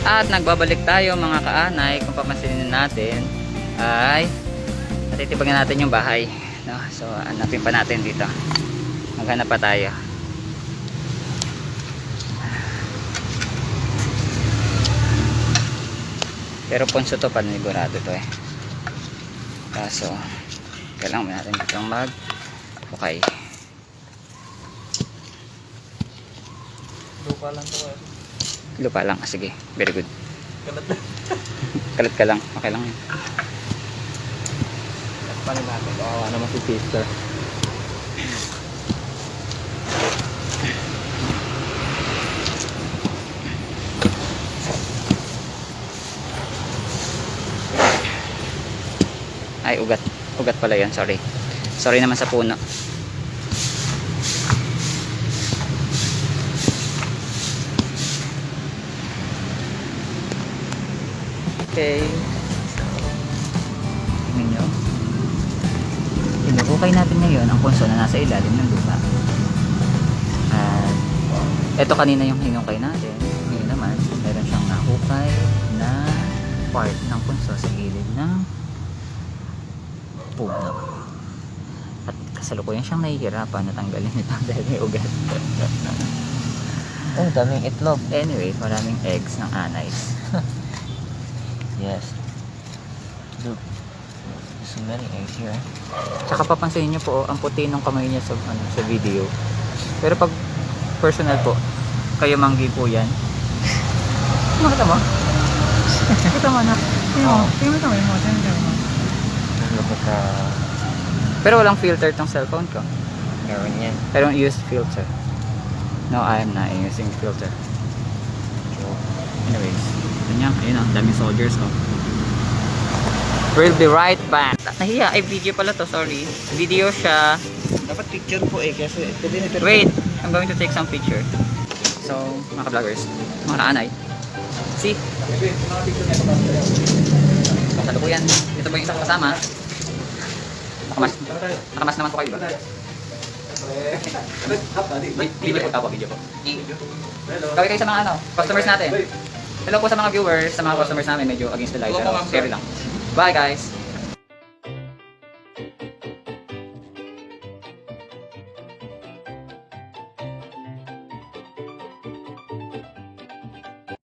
At nagbabalik tayo mga kaanay. Kung papansinin natin ay natitibagan natin yung bahay, no? So hanapin pa natin dito. Maghanap pa tayo. Pero punso to, panigurado to eh. Kaso kailangan mo natin dito mag okay. Lupa lang to eh. Lupa lang, sige, very good. Kalat lang. Kalat ka lang, okay lang yun. Paano natin? Kawawa naman si sister. Ay, ugat. Ugat pala yan, sorry. Sorry naman sa puno. Okay. Tingnan nyo. Hinukukay natin ngayon ang punso na nasa ilalim ng lupa. At ito kanina yung hinukay natin. Ngayon naman, meron siyang nahukay na part ng punso sa gilid ng puno. At kasalukuyan siyang nahihirapan na tanggalin ito dahil may ugat. Oh, daming itlog. Anyway, maraming eggs ng anays. Yes. Look. There's so many eggs here. Tsaka papansinin niyo po, ang puti ng kamay niya sa, sa video. Pero pag personal po, kayo manggi po yan. Makita mo? Makita mo na. Tingnan mo. Look at the... Pero walang filter tong cellphone ko. Meron yan. I don't use filter. No, I am not using filter. Anyways, ganyan. Ayun ang daming soldiers ko. We'll be right back. Nahiya, ay video pala to, sorry. Video siya. Dapat picture po eh, kasi Wait, I'm going to take some picture. So, mga ka-vloggers, mga naanay. See? Kasalukuyan. Ito ba yung isang kasama? Nakamas naman po kayo ba? Libre po tapo, video po. Kawin kayo sa mga customers natin. Hello po sa mga viewers, sa mga customers namin, medyo against the light. Pero carry lang. Bye guys!